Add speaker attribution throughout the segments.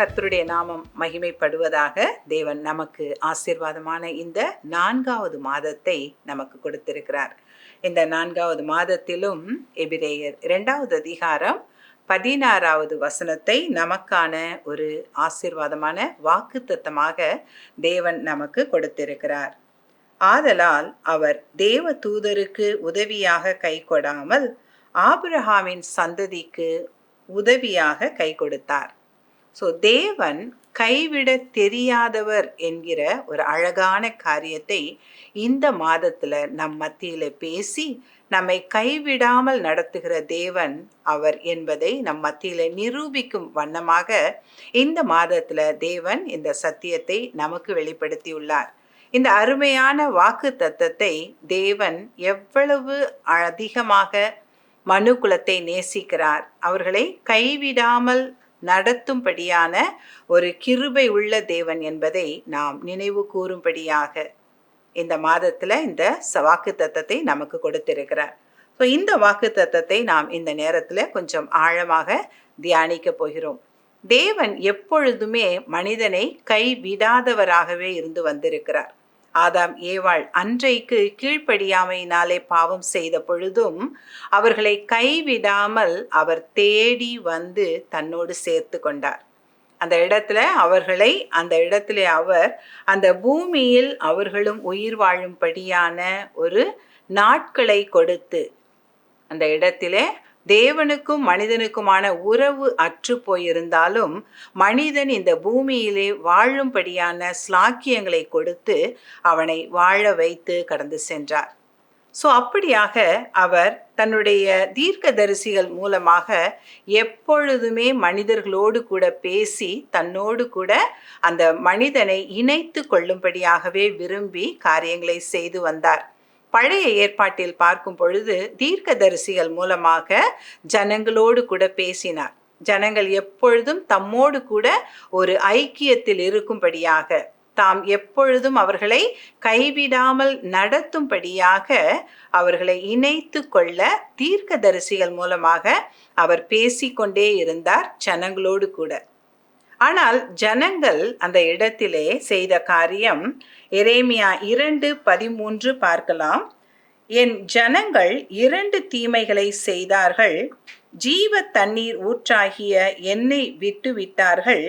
Speaker 1: கர்த்தருடைய நாமம் மகிமைப்படுவதாக. தேவன் நமக்கு ஆசீர்வாதமான இந்த 4வது மாதத்தை நமக்கு கொடுத்திருக்கிறார். இந்த 4வது மாதத்திலும் எபிரேயர் 2வது அதிகாரம் 16வது வசனத்தை நமக்கான ஒரு ஆசீர்வாதமான வாக்குத்தத்தமாக தேவன் நமக்கு கொடுத்திருக்கிறார். ஆதலால் அவர் தேவ தூதருக்கு உதவியாக கை கொடாமல் ஆபிரகாமின் சந்ததிக்கு உதவியாக கை கொடுத்தார். தேவன் கைவிட தெரியாதவர் என்கிற ஒரு அழகான காரியத்தை இந்த மாதத்துல நம் மத்தியில பேசி நம்மை கைவிடாமல் நடத்துகிற தேவன் அவர் என்பதை நம் மத்தியில நிரூபிக்கும் வண்ணமாக இந்த மாதத்துல தேவன் இந்த சத்தியத்தை நமக்கு வெளிப்படுத்தியுள்ளார். இந்த அருமையான வாக்கு தத்தத்தை தேவன் எவ்வளவு அதிகமாக மனு குலத்தை நேசிக்கிறார், அவர்களை கைவிடாமல் நடத்தும்படியான ஒரு கிருபை உள்ள தேவன் என்பதை நாம் நினைவு கூறும்படியாக இந்த மாதத்துல இந்த வாக்கு தத்தத்தை நமக்கு கொடுத்திருக்கிறார். இந்த வாக்கு தத்தத்தை நாம் இந்த நேரத்துல கொஞ்சம் ஆழமாக தியானிக்க போகிறோம். தேவன் எப்பொழுதுமே மனிதனை கைவிடாதவராகவே இருந்து வந்திருக்கிறார். ஆதாம் ஏவாள் அன்றைக்கு கீழ்ப்படியாமையினாலே பாவம் செய்த பொழுதும் அவர்களை கைவிடாமல் அவர் தேடி வந்து தன்னோடு சேர்த்து கொண்டார். அந்த இடத்துல அவர் அந்த பூமியில் அவர்களும் உயிர் வாழும்படியான ஒரு நாட்களை கொடுத்து, அந்த இடத்திலே தேவனுக்கும் மனிதனுக்குமான உறவு அற்று போயிருந்தாலும் மனிதன் இந்த பூமியிலே வாழும்படியான ஸ்லாக்கியங்களை கொடுத்து அவனை வாழ வைத்து கடந்து சென்றார். அப்படியாக அவர் தன்னுடைய தீர்க்கதரிசிகள் மூலமாக எப்பொழுதுமே மனிதர்களோடு கூட பேசி தன்னோடு கூட அந்த மனிதனை இணைத்து கொள்ளும்படியாகவே விரும்பி காரியங்களை செய்து வந்தார். பழைய ஏற்பாட்டில் பார்க்கும் பொழுது தீர்க்கதரிசிகள் மூலமாக ஜனங்களோடு கூட பேசினார். ஜனங்கள் எப்பொழுதும் தம்மோடு கூட ஒரு ஐக்கியத்தில் இருக்கும்படியாக, தாம் எப்பொழுதும் அவர்களை கைவிடாமல் நடத்தும்படியாக அவர்களை இணைத்து கொள்ள தீர்க்கதரிசிகள் மூலமாக அவர் பேசிக்கொண்டே இருந்தார் ஜனங்களோடு கூட. ஆனால் ஜனங்கள் அந்த இடத்திலே செய்த காரியம் எரேமியா 2:13 பார்க்கலாம். என் ஜனங்கள் 2 தீமைகளை செய்தார்கள். ஜீவ தண்ணீர் ஊற்றாகிய என்னை விட்டு விட்டார்கள்.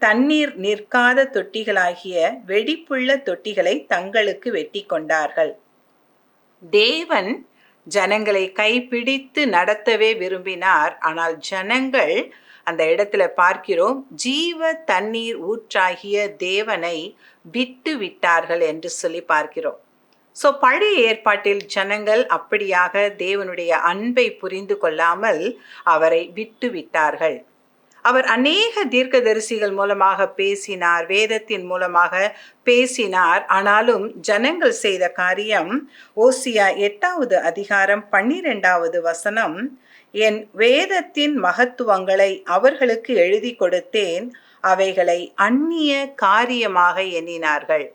Speaker 1: தண்ணீர் நிற்காத தொட்டிகளாகிய வெடிப்புள்ள தொட்டிகளை தங்களுக்கு வெட்டி கொண்டார்கள். தேவன் ஜனங்களை கைப்பிடித்து நடத்தவே விரும்பினார். ஆனால் ஜனங்கள் அந்த இடத்துல பார்க்கிறோம், ஜீவ தண்ணீர் ஊற்றாகிய தேவனை விட்டு விட்டார்கள் என்று சொல்லி பார்க்கிறோம். பழைய ஏற்பாட்டில் ஜனங்கள் அப்படியாக தேவனுடைய அன்பை புரிந்து கொள்ளாமல் அவரை விட்டு விட்டார்கள். அவர் அநேக தீர்க்கதரிசிகள் மூலமாக பேசினார், வேதத்தின் மூலமாக பேசினார். ஆனாலும் ஜனங்கள் செய்த காரியம் ஓசியா 8வது அதிகாரம் 12வது வசனம், என் வேதத்தின் மகத்துவங்களை அவர்களுக்கு எழுதி கொடுத்தேன், அவைகளை அந்நிய காரியமாக எண்ணினார்கள்.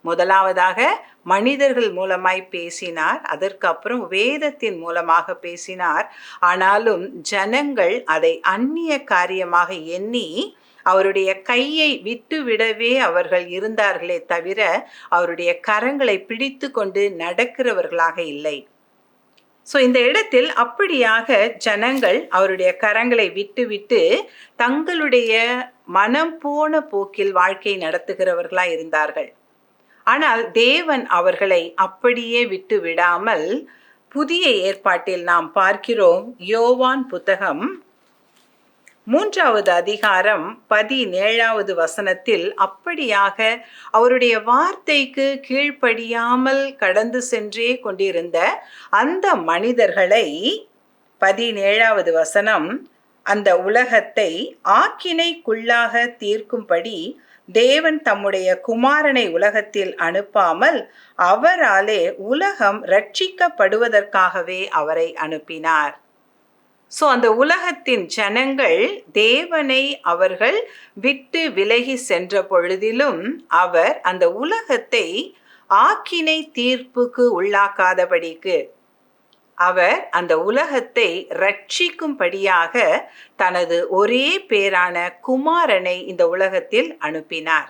Speaker 1: முதலாவதாக மனிதர்கள் மூலமாய் பேசினார், அதற்கு அப்புறம் வேதத்தின் மூலமாக பேசினார். ஆனாலும் ஜனங்கள் அதை அந்நிய காரியமாக எண்ணி அவருடைய கையை விட்டு விடவே அவர்கள் இருந்தார்களே தவிர அவருடைய கரங்களை பிடித்து கொண்டு நடக்கிறவர்களாக இல்லை. இந்த இடத்தில் அப்படியாக ஜனங்கள் அவருடைய கரங்களை விட்டு தங்களுடைய மனம் போன போக்கில் வாழ்க்கை நடத்துகிறவர்களாய் இருந்தார்கள். ஆனால் தேவன் அவர்களை அப்படியே விட்டு விடாமல் புதிய ஏற்பாட்டில் நாம் பார்க்கிறோம். யோவான் புத்தகம் 3வது அதிகாரம் 17வது வசனத்தில் அப்படியாக அவருடைய வார்த்தைக்கு கீழ்ப்படியாமல் கடந்து சென்றே கொண்டிருந்த அந்த மனிதர்களை, 17வது வசனம், அந்த உலகத்தை ஆக்கினைக்குள்ளாக தீர்க்கும்படி தேவன் தம்முடைய குமாரனை உலகத்தில் அனுப்பாமல் அவராலே உலகம் ரட்சிக்கப்படுவதற்காகவே அவரை அனுப்பினார். அந்த உலகத்தின் ஜனங்கள் தேவனை அவர்கள் விட்டு விலகி சென்ற பொழுதிலும் அவர் அந்த உலகத்தை ஆக்கினை தீர்ப்புக்கு உள்ளாக்காதபடிக்கு, அவர் அந்த உலகத்தை ரட்சிக்கும்படியாக தனது ஒரே பேரான குமாரனை இந்த உலகத்தில் அனுப்பினார்.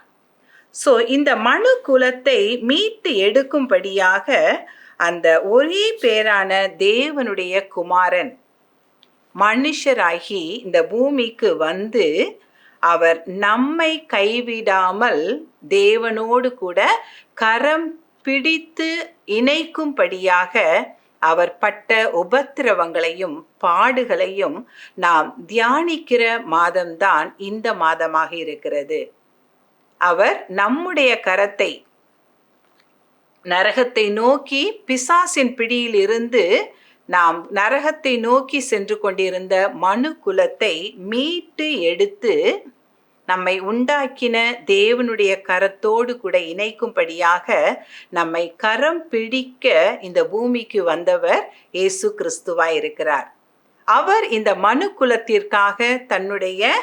Speaker 1: இந்த மனு குலத்தை மீட்டு எடுக்கும்படியாக அந்த ஒரே பேரான தேவனுடைய குமாரன் மனுஷராகி இந்த பூமிக்கு வந்து அவர் நம்மை கைவிடாமல் தேவனோடு கூட கரம் பிடித்து இணைக்கும்படியாக அவர் பட்ட உபத்திரவங்களையும் பாடுகளையும் நாம் தியானிக்கிற மாதம்தான் இந்த மாதமாக இருக்கிறது. அவர் நம்முடைய கரத்தை நரகத்தை நோக்கி, பிசாசின் பிடியில் இருந்து நாம் நரகத்தை நோக்கி சென்று கொண்டிருந்த மனு குலத்தை மீட்டு எடுத்து நம்மை உண்டாக்கின தேவனுடைய கரத்தோடு கூட இணைக்கும்படியாக நம்மை கரம் பிடிக்க இந்த பூமிக்கு வந்தவர் இயேசு கிறிஸ்துவாய் இருக்கிறார். அவர் இந்த மனு குலத்திற்காக தன்னுடைய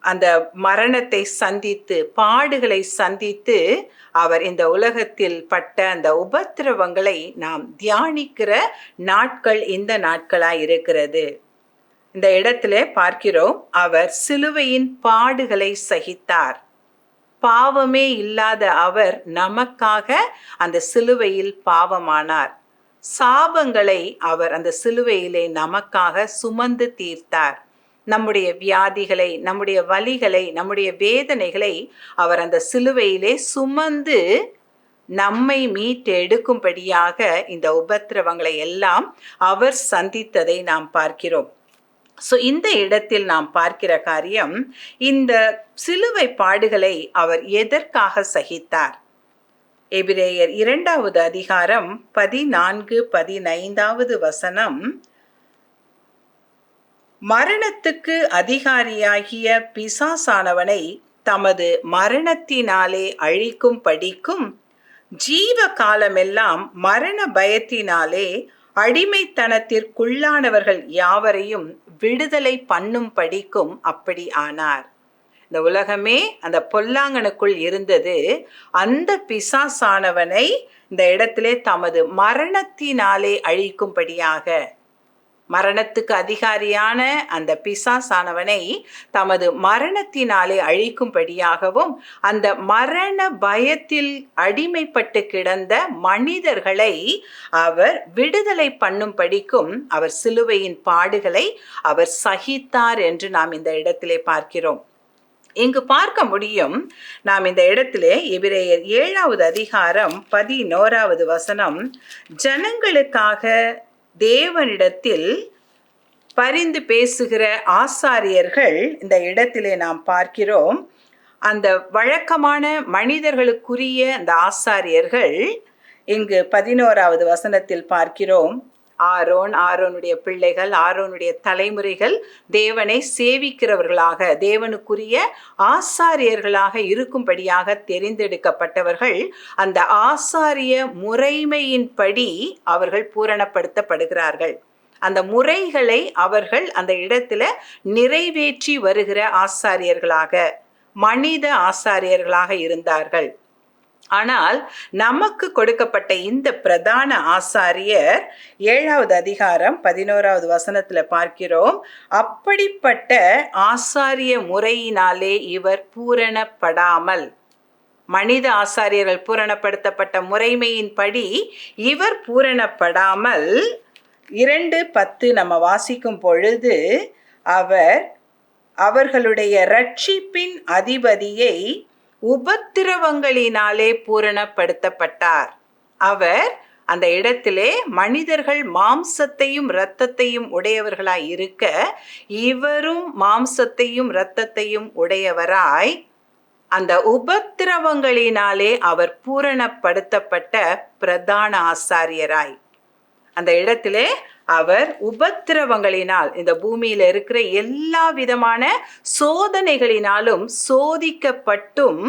Speaker 1: அந்த மரணத்தை சந்தித்து, பாடுகளை சந்தித்து, அவர் இந்த உலகத்தில் பட்ட அந்த உபத்திரவங்களை நாம் தியானிக்கிற நாட்கள் இந்த நாட்களாய் இருக்கிறது. இந்த இடத்துல பார்க்கிறோம், அவர் சிலுவையின் பாடுகளை சகித்தார். பாவமே இல்லாத அவர் நமக்காக அந்த சிலுவையில் பாவமானார். சாபங்களை அவர் அந்த சிலுவையிலே நமக்காக சுமந்து தீர்த்தார். நம்முடைய வியாதிகளை, நம்முடைய வலிகளை, நம்முடைய வேதனைகளை அவர் அந்த சிலுவையிலே சுமந்து நம்மை மீட்டு எடுக்கும்படியாக இந்த உபத்திரவங்களை எல்லாம் அவர் சந்தித்ததை நாம் பார்க்கிறோம். இந்த இடத்தில் நாம் பார்க்கிற காரியம், இந்த சிலுவை பாடுகளை அவர் எதற்காக சகித்தார்? எபிரேயர் 2வது அதிகாரம் 14-15 வசனம், மரணத்துக்கு அதிகாரியாகிய பிசாசானவனை தமது மரணத்தினாலே அழிக்கும் படிக்கும் ஜீவ காலமெல்லாம் மரண பயத்தினாலே அடிமைத்தனத்திற்குள்ளானவர்கள் யாவரையும் விடுதலை பண்ணும் படிக்கும் அப்படி ஆனார். இந்த உலகமே அந்த பொல்லாங்கனுக்குள் இருந்தது. அந்த பிசாசானவனை இந்த இடத்திலே தமது மரணத்தினாலே அழிக்கும்படியாக, மரணத்துக்கு அதிகாரியான அந்த பிசாசானவனை தமது மரணத்தினாலே அழிக்கும்படியாகவும், அந்த மரண பயத்தில் அடிமைப்பட்டு கிடந்த மனிதர்களை அவர் விடுதலை பண்ணும்படிக்கும் அவர் சிலுவையின் பாடுகளை அவர் சகித்தார் என்று நாம் இந்த இடத்திலே பார்க்கிறோம். இங்கு பார்க்க முடியும், நாம் இந்த இடத்திலே எபிரேயர் 7வது அதிகாரம் 11வது வசனம், ஜனங்களுக்காக தேவனிடத்தில் பரிந்து பேசுகிற ஆசாரியர்கள் இந்த இடத்திலே நாம் பார்க்கிறோம். அந்த வழக்கமான மனிதர்களுக்குரிய அந்த ஆசாரியர்கள் இங்கு 11வது வசனத்தில் பார்க்கிறோம். ஆரோனுடைய பிள்ளைகள், ஆரோனுடைய தலைமுறைகள் தேவனை சேவிக்கிறவர்களாக, தேவனுக்குரிய ஆசாரியர்களாக இருக்கும்படியாக தெரிந்தெடுக்கப்பட்டவர்கள். அந்த ஆசாரிய முறைமையின்படி அவர்கள் பூரணப்படுத்தப்படுகிறார்கள். அந்த முறைகளை அவர்கள் அந்த இடத்துல நிறைவேற்றி வருகிற ஆசாரியர்களாக, மனித ஆசாரியர்களாக இருந்தார்கள். ஆனால் நமக்கு கொடுக்கப்பட்ட இந்த பிரதான ஆசாரியர் 7வது அதிகாரம் 11வது வசனத்துல பார்க்கிறோம், அப்படிப்பட்ட ஆசாரிய முறையினாலே இவர் பூரணப்படாமல், மனித ஆசாரியர்கள் பூரணப்படுத்தப்பட்ட முறைமையின்படி இவர் பூரணப்படாமல், 2:10 நம்ம வாசிக்கும் பொழுது, அவர்களுடைய ரட்சிப்பின் அதிபதியை உபத்திரவங்களினாலே பூரணப்படுத்தப்பட்டார். அவர் அந்த இடத்திலே மனிதர்கள் மாம்சத்தையும் இரத்தத்தையும் உடையவர்களாய் இருக்க, இவரும் மாம்சத்தையும் இரத்தத்தையும் உடையவராய் அந்த உபத்திரவங்களினாலே அவர் பூரணப்படுத்தப்பட்ட பிரதான ஆசாரியராய், அந்த இடத்திலே அவர் உபத்திரவங்களினால், இந்த பூமியில இருக்கிற எல்லா விதமான சோதனைகளினாலும் சோதிக்கப்பட்டும்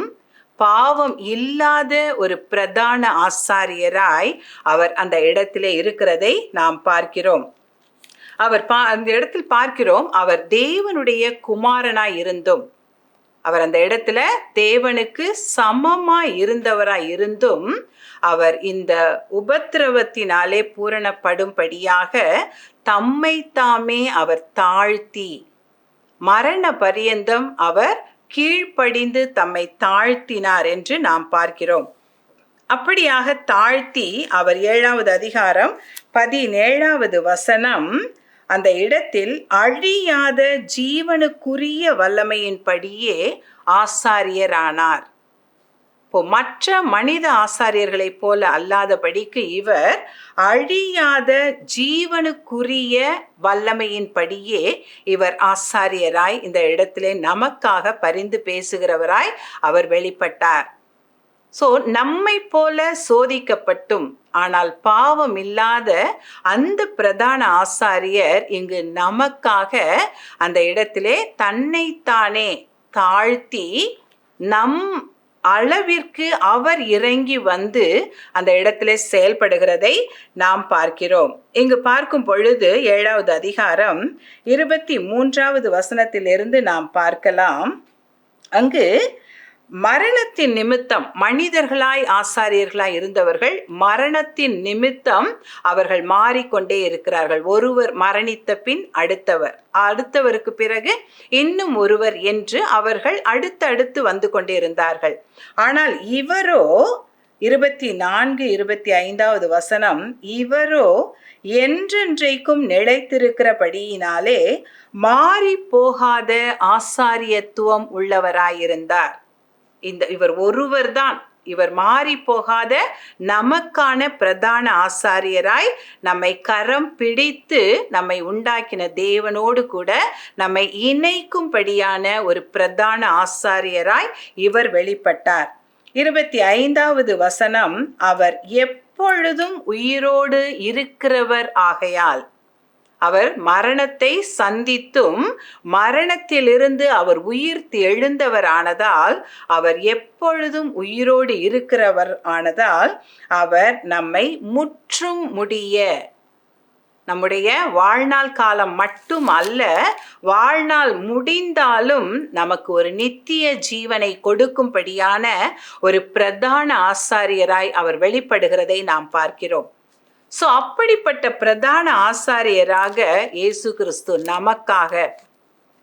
Speaker 1: பாவம் இல்லாத ஒரு பிரதான ஆசாரியராய் அவர் அந்த இடத்திலே இருக்கிறதை நாம் பார்க்கிறோம். அந்த இடத்தில் பார்க்கிறோம், அவர் தேவனுடைய குமாரனாய் இருந்தும், அவர் அந்த இடத்துல தேவனுக்கு சமமாய் இருந்தவராய் இருந்தும் அவர் இந்த உபத்திரவத்தினாலே பூரணப்படும்படியாக தம்மை தாமே அவர் தாழ்த்தி மரண பரியந்தம் அவர் கீழ்ப்படிந்து தம்மை தாழ்த்தினார் என்று நாம் பார்க்கிறோம். அப்படியாக தாழ்த்தி அவர் 7வது அதிகாரம் 17வது வசனம் அந்த இடத்தில் அழியாத ஜீவனுக்குரிய வல்லமையின்படியே ஆசாரியரானார். இப்போ மற்ற மனித ஆசாரியர்களைப் போல அல்லாதபடிக்கு இவர் அழியாத ஜீவனுக்குரிய வல்லமையின்படியே இவர் ஆசாரியராய் இந்த இடத்திலே நமக்காக பரிந்து பேசுகிறவராய் அவர் வெளிப்பட்டார். நம்மை போல சோதிக்கப்பட்டும் ஆனால் பாவம் இல்லாத அந்த பிரதான ஆசாரியர் இங்கு நமக்காக அந்த இடத்திலே தன்னைத்தானே தாழ்த்தி நம் அளவிற்கு அவர் இறங்கி வந்து அந்த இடத்திலே செயல்படுகிறதை நாம் பார்க்கிறோம். இங்கு பார்க்கும் பொழுது 7வது அதிகாரம் 23வது வசனத்திலிருந்து நாம் பார்க்கலாம். அங்கு மரணத்தின் நிமித்தம் மனிதர்களாய் ஆசாரியர்களாய் இருந்தவர்கள் மரணத்தின் நிமித்தம் அவர்கள் மாறிக்கொண்டே இருக்கிறார்கள். ஒருவர் மரணித்த பின் அடுத்தவருக்கு பிறகு இன்னும் ஒருவர் என்று அவர்கள் அடுத்தடுத்து வந்து கொண்டே இருந்தார்கள். ஆனால் இவரோ 24, 25வது வசனம், இவரோ என்றென்றைக்கும் நிலைத்திருக்கிறபடியினாலே மாறி போகாத ஆசாரியத்துவம் உள்ளவராயிருந்தார். இவர் ஒருவர் தான், இவர் மாறி போகாத நமக்கான பிரதான ஆசாரியராய் நம்மை கரம் பிடித்து நம்மை உண்டாக்கின தேவனோடு கூட நம்மை இணைக்கும்படியான ஒரு பிரதான ஆசாரியராய் இவர் வெளிப்பட்டார். 25வது வசனம், அவர் எப்பொழுதும் உயிரோடு இருக்கிறவர் ஆகையால், அவர் மரணத்தை சந்தித்தும் மரணத்திலிருந்து அவர் உயிர்த்து எழுந்தவர் ஆனதால், அவர் எப்பொழுதும் உயிரோடு இருக்கிறவர் ஆனதால், அவர் நம்மை முற்றும் முடிய, நம்முடைய வாழ்நாள் காலம் மட்டும் அல்ல, வாழ்நாள் முடிந்தாலும் நமக்கு ஒரு நித்திய ஜீவனை கொடுக்கும்படியான ஒரு பிரதான ஆசாரியராய் அவர் வெளிப்படுகிறதை நாம் பார்க்கிறோம். அப்படிப்பட்ட பிரதான ஆசாரியராக இயேசு கிறிஸ்து நமக்காக,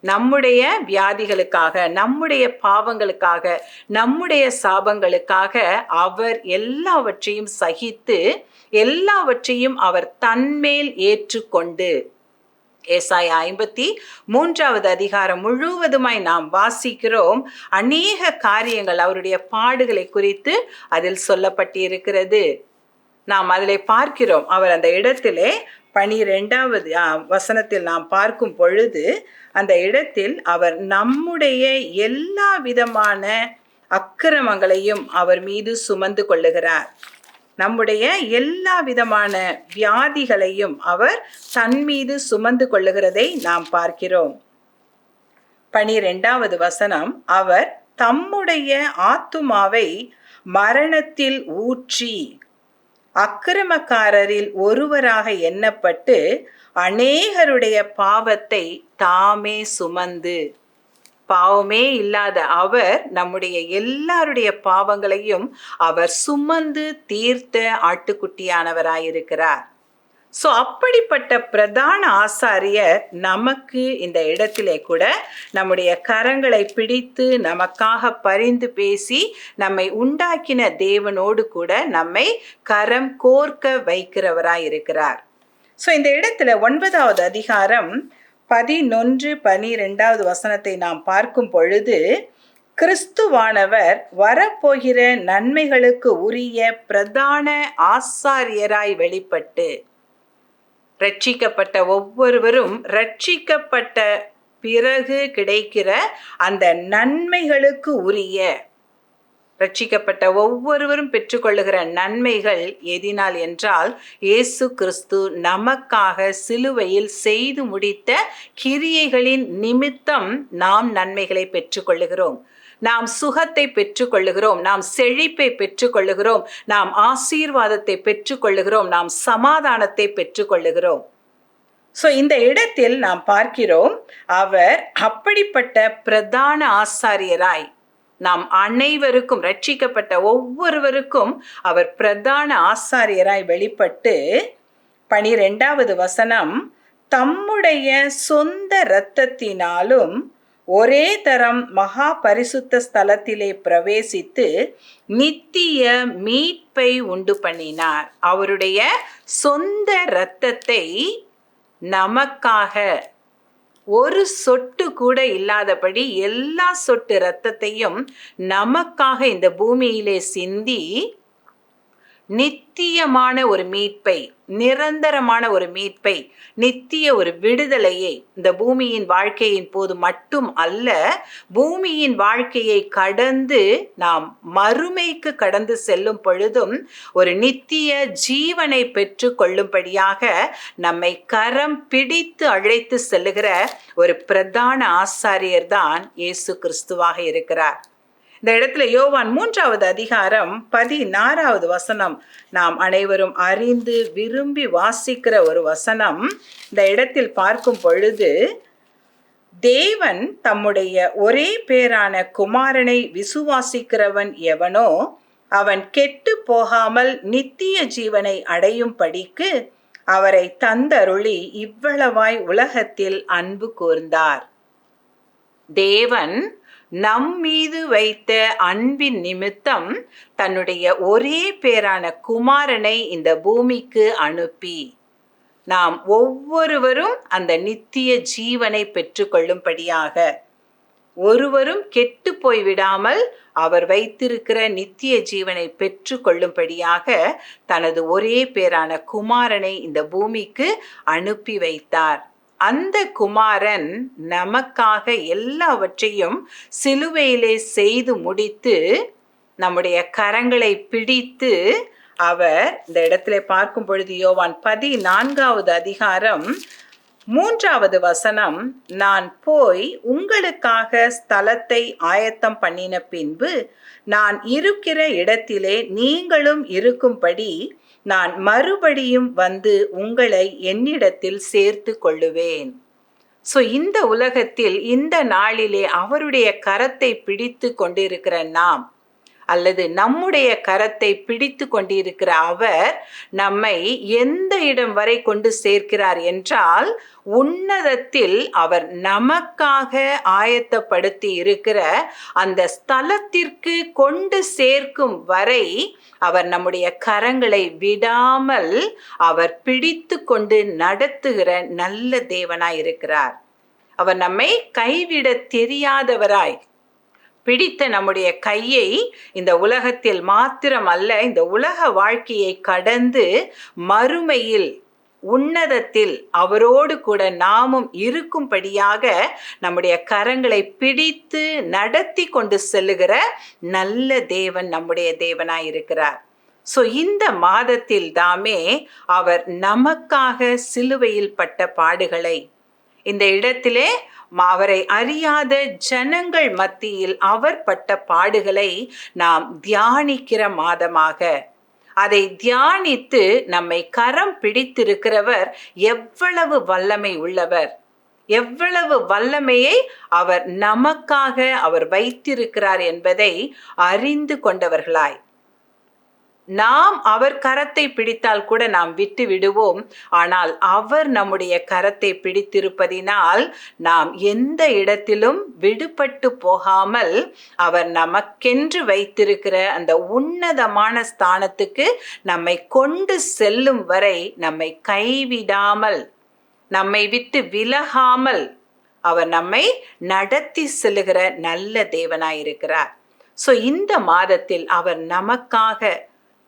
Speaker 1: நம்முடைய வியாதிகளுக்காக, நம்முடைய பாவங்களுக்காக, நம்முடைய சாபங்களுக்காக அவர் எல்லாவற்றையும் சகித்து எல்லாவற்றையும் அவர் தன்மேல் ஏற்றுக்கொண்டு, ஏசாயா 53வது அதிகாரம் முழுவதுமாய் நாம் வாசிக்கிறோம். அநேக காரியங்கள் அவருடைய பாடுகளை குறித்து அதில் சொல்லப்பட்டிருக்கிறது. நாம் அதில் பார்க்கிறோம். அவர் அந்த இடத்திலே 12வது வசனத்தில் நாம் பார்க்கும் பொழுது அந்த இடத்தில் அவர் நம்முடைய எல்லா விதமான அக்கிரமங்களையும் அவர் மீது சுமந்து கொள்ளுகிறார். நம்முடைய எல்லா விதமான வியாதிகளையும் அவர் தன் மீது சுமந்து கொள்ளுகிறதை நாம் பார்க்கிறோம். 12வது வசனம், அவர் தம்முடைய ஆத்துமாவை மரணத்தில் ஊற்றி அக்கிரமக்காரரில் ஒருவராக எண்ணப்பட்டு அநேகருடைய பாவத்தை தாமே சுமந்து, பாவமே இல்லாத அவர் நம்முடைய எல்லாருடைய பாவங்களையும் அவர் சுமந்து தீர்த்த ஆட்டுக்குட்டியானவராயிருக்கிறார். அப்படிப்பட்ட பிரதான ஆசாரியர் நமக்கு இந்த இடத்திலே கூட நம்முடைய கரங்களை பிடித்து நமக்காக பரிந்து பேசி நம்மை உண்டாக்கின தேவனோடு கூட நம்மை கரம் கோர்க்க வைக்கிறவராயிருக்கிறார். இந்த இடத்துல 9வது அதிகாரம் 11, 12வது வசனத்தை நாம் பார்க்கும் பொழுது, கிறிஸ்துவானவர் வரப்போகிற நன்மைகளுக்கு உரிய பிரதான ஆசாரியராய் வெளிப்பட்டு, ரட்சிக்கப்பட்ட ஒவ்வொருவரும் ரட்சிக்கப்பட்ட பிறகு கிடைக்கிற அந்த நன்மைகளுக்கு உரிய, ரட்சிக்கப்பட்ட ஒவ்வொருவரும் பெற்றுக்கொள்ளுகிற நன்மைகள் எதினால் என்றால், இயேசு கிறிஸ்து நமக்காக சிலுவையில் செய்து முடித்த கிரியைகளின் நிமித்தம் நாம் நன்மைகளை பெற்றுக்கொள்ளுகிறோம். நாம் சுகத்தை பெற்றுக்கொள்ளுகிறோம், நாம் செழிப்பை பெற்றுக்கொள்ளுகிறோம், நாம் ஆசீர்வாதத்தை பெற்றுக்கொள்ளுகிறோம், நாம் சமாதானத்தை பெற்றுக்கொள்ளுகிறோம். ஸோ இந்த இடத்தில் நாம் பார்க்கிறோம், அவர் அப்படிப்பட்ட பிரதான ஆசாரியராய் நாம் அனைவருக்கும், ரட்சிக்கப்பட்ட ஒவ்வொருவருக்கும் அவர் பிரதான ஆசாரியராய் வெளிப்பட்டு 12வது வசனம், தம்முடைய சொந்த இரத்தத்தினாலும் ஒரே தரம் மகா பரிசுத்த ஸ்தலத்திலே பிரவேசித்து நித்திய மீட்பை உண்டு பண்ணினார். அவருடைய சொந்த இரத்தத்தை நமக்காக ஒரு சொட்டு கூட இல்லாதபடி எல்லா சொட்டு இரத்தத்தையும் நமக்காக இந்த பூமியிலே சிந்தி நித்தியமான ஒரு மீட்பை, நிரந்தரமான ஒரு மீட்பை, நித்திய ஒரு விடுதலையை இந்த பூமியின் வாழ்க்கையின் போது மட்டும் அல்ல, பூமியின் வாழ்க்கையை கடந்து நாம் மறுமைக்கு கடந்து செல்லும் பொழுதும் ஒரு நித்திய ஜீவனை பெற்று கொள்ளும்படியாக நம்மை கரம் பிடித்து அழைத்து செல்லுகிற ஒரு பிரதான ஆசாரியர் தான் இயேசு கிறிஸ்துவாக இருக்கிறார். இந்த இடத்துல யோவான் 3வது அதிகாரம் 16வது வசனம் நாம் அனைவரும் அறிந்து விரும்பி வாசிக்கிற ஒரு வசனம். இந்த இடத்தில் பார்க்கும் பொழுது, தேவன் தம்முடைய ஒரே பேரான குமாரனை விசுவாசிக்கிறவன் எவனோ அவன் கெட்டு போகாமல் நித்திய ஜீவனை அடையும் படிக்கு அவரை தந்தருளி இவ்வளவாய் உலகத்தில் அன்பு கூர்ந்தார். தேவன் நம் மீது வைத்த அன்பின் நிமித்தம் தன்னுடைய ஒரே பேரான குமாரனை இந்த பூமிக்கு அனுப்பி நாம் ஒவ்வொருவரும் அந்த நித்திய ஜீவனை பெற்றுக்கொள்ளும்படியாக, ஒருவரும் கெட்டு போய்விடாமல் அவர் வைத்திருக்கிற நித்திய ஜீவனை பெற்று கொள்ளும்படியாக தனது ஒரே பேரான குமாரனை இந்த பூமிக்கு அனுப்பி வைத்தார். அந்த குமாரன் நமக்காக எல்லாவற்றையும் சிலுவையிலே செய்து முடித்து நம்முடைய கரங்களை பிடித்து, அவர் இந்த இடத்துல பார்க்கும் பொழுது யோவான் 14வது அதிகாரம் 3வது வசனம், நான் போய் உங்களுக்காக ஸ்தலத்தை ஆயத்தம் பண்ணின பின்பு நான் இருக்கிற இடத்திலே நீங்களும் இருக்கும்படி நான் மறுபடியும் வந்து உங்களை என்னிடத்தில் சேர்த்து கொள்ளுவேன். ஸோ இந்த உலகத்தில் இந்த நாளிலே அவருடைய கரத்தை பிடித்து கொண்டிருக்கிற நாம், அல்லது நம்முடைய கரத்தை பிடித்து கொண்டிருக்கிற அவர் நம்மை எந்த இடம் வரை கொண்டு சேர்க்கிறார் என்றால், உன்னதத்தில் அவர் நமக்காக ஆயத்தப்படுத்தி இருக்கிற அந்த ஸ்தலத்திற்கு கொண்டு சேர்க்கும் வரை அவர் நம்முடைய கரங்களை விடாமல் அவர் பிடித்து கொண்டு நடத்துகிற நல்ல தேவனாய் இருக்கிறார். அவர் நம்மை கைவிட தெரியாதவராய் பிடித்த நம்முடைய கையை இந்த உலகத்தில் மாத்திரம் அல்ல, இந்த உலக வாழ்க்கையை கடந்து மறுமையில் உன்னதத்தில் அவரோடு கூட நாமும் இருக்கும்படியாக நம்முடைய கரங்களை பிடித்து நடத்தி கொண்டு செல்லுகிற நல்ல தேவன் நம்முடைய தேவனாய் இருக்கிறார். ஸோ இந்த மாதத்தில் தாமே அவர் நமக்காக சிலுவையில் பட்ட பாடுகளை, இந்த இடத்திலே அவரை அறியாத ஜனங்கள் மத்தியில் அவர் பட்ட பாடுகளை நாம் தியானிக்கிற மாதமாக, அதை தியானித்து நம்மை கரம் பிடித்திருக்கிறவர் எவ்வளவு வல்லமை உள்ளவர், எவ்வளவு வல்லமையை அவர் நமக்காக அவர் வைத்திருக்கிறார் என்பதை அறிந்து கொண்டவர்களாய், நாம் அவர் கரத்தை பிடித்தால் கூட நாம் விட்டு விடுவோம். ஆனால் அவர் நம்முடைய கரத்தை பிடித்திருப்பதினால் நாம் எந்த இடத்திலும் விடுபட்டு போகாமல் அவர் நமக்கென்று வைத்திருக்கிற அந்த உன்னதமான ஸ்தானத்துக்கு நம்மை கொண்டு செல்லும் வரை நம்மை கைவிடாமல், நம்மை விட்டு விலகாமல் அவர் நம்மை நடத்தி செல்லுகிற நல்ல தேவனாயிருக்கிறார். ஸோ இந்த மாதத்தில் அவர் நமக்காக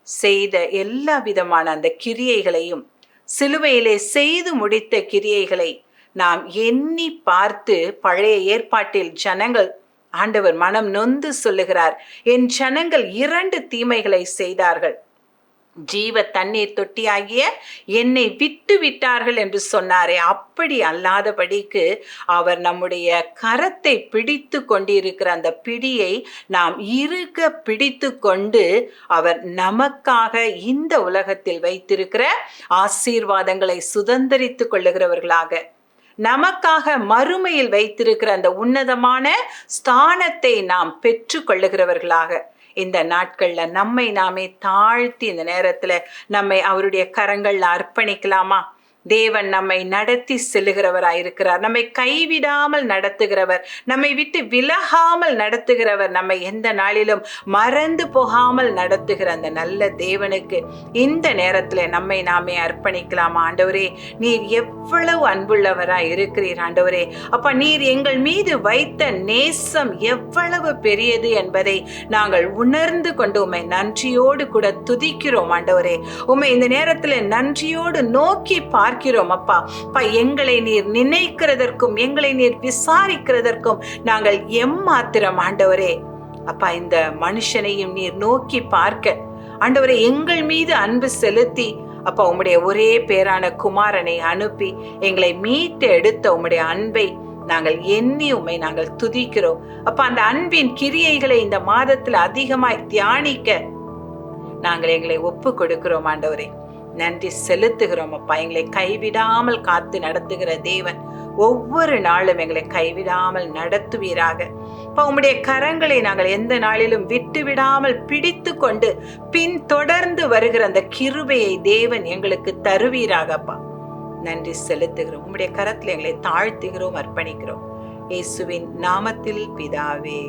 Speaker 1: செய்த எல்லா விதமான அந்த கிரியைகளையும், சிலுவையிலே செய்து முடித்த கிரியைகளை நாம் எண்ணி பார்த்து, பழைய ஏற்பாட்டில் ஜனங்கள், ஆண்டவர் மனம் நொந்து சொல்லுகிறார், என் ஜனங்கள் 2 தீமைகளை செய்தார்கள், ஜீவ தண்ணீர் தொட்டியாகிய என்னை விட்டு விட்டார்கள் என்று சொன்னாரே, அப்படி அல்லாதபடிக்கு அவர் நம்முடைய கரத்தை பிடித்து கொண்டிருக்கிற அந்த பிடியை நாம் இறுக பிடித்து கொண்டு அவர் நமக்காக இந்த உலகத்தில் வைத்திருக்கிற ஆசீர்வாதங்களை சுதந்தரித்துக் கொள்ளுகிறவர்களாக, நமக்காக மறுமையில் வைத்திருக்கிற அந்த உன்னதமான ஸ்தானத்தை நாம் பெற்று கொள்ளுகிறவர்களாக இந்த நாட்கள்ல நம்மை நாமே தாழ்த்தி இந்த நேரத்துல நம்மை அவருடைய கரங்கள்ல அர்ப்பணிக்கலாமா? தேவன் நம்மை நடத்தி செல்லுகிறவராயிருக்கிறார். நம்மை கைவிடாமல் நடத்துகிறவர், நம்மை விட்டு விலகாமல் நடத்துகிறவர், நம்மை எந்த நாளிலும் மறந்து போகாமல் நடத்துகிற அந்த நல்ல தேவனுக்கு இந்த நேரத்துல நம்மை நாமே அர்ப்பணிக்கலாம். ஆண்டவரே, நீர் எவ்வளவு அன்புள்ளவராய் இருக்கிறீர் ஆண்டவரே. அப்ப நீர் எங்கள் மீது வைத்த நேசம் எவ்வளவு பெரியது என்பதை நாங்கள் உணர்ந்து கொண்டு உம்மை நன்றியோடு கூட துதிக்கிறோம் ஆண்டவரே. உம்மை இந்த நேரத்துல நன்றியோடு நோக்கி பார்க்கிறோம் அப்பா. எங்களை நீர் நினைக்கிறதற்கும் எங்களை நீர் விசாரிக்கிறதற்கும் நாங்கள் எம்மாத்திரம் ஆண்டவரே. அப்பா, இந்த மனுஷனையும் நீர் நோக்கி பார்க்க ஆண்டவரே எங்கள் மீது அன்பு செலுத்தி அப்பா உம்முடைய ஒரே பேரான குமாரனை அனுப்பி எங்களை மீட்டு எடுத்த உம்முடைய அன்பை நாங்கள் எண்ணி உம்மை நாங்கள் துதிக்கிறோம் அப்பா. அந்த அன்பின் கிரியைகளை இந்த மாதத்தில் அதிகமாய் தியானிக்க நாங்கள் எங்களை ஒப்பு கொடுக்கிறோம் ஆண்டவரே. நன்றி செலுத்துகிறோம் அப்பா. எங்களை கைவிடாமல் காத்து நடத்துகிற தேவன் ஒவ்வொரு நாளும் எங்களை கைவிடாமல் நடத்துவீராக. உம்முடைய கரங்களை நாங்கள் எந்த நாளிலும் விட்டு விடாமல் பிடித்து கொண்டு பின் தொடர்ந்து வருகிற அந்த கிருபையை தேவன் எங்களுக்கு தருவீராகப்பா. நன்றி செலுத்துகிறோம். உம்முடைய கரத்தில் எங்களை தாழ்த்துகிறோம், அர்ப்பணிக்கிறோம். இயேசுவின் நாமத்தில் பிதாவே.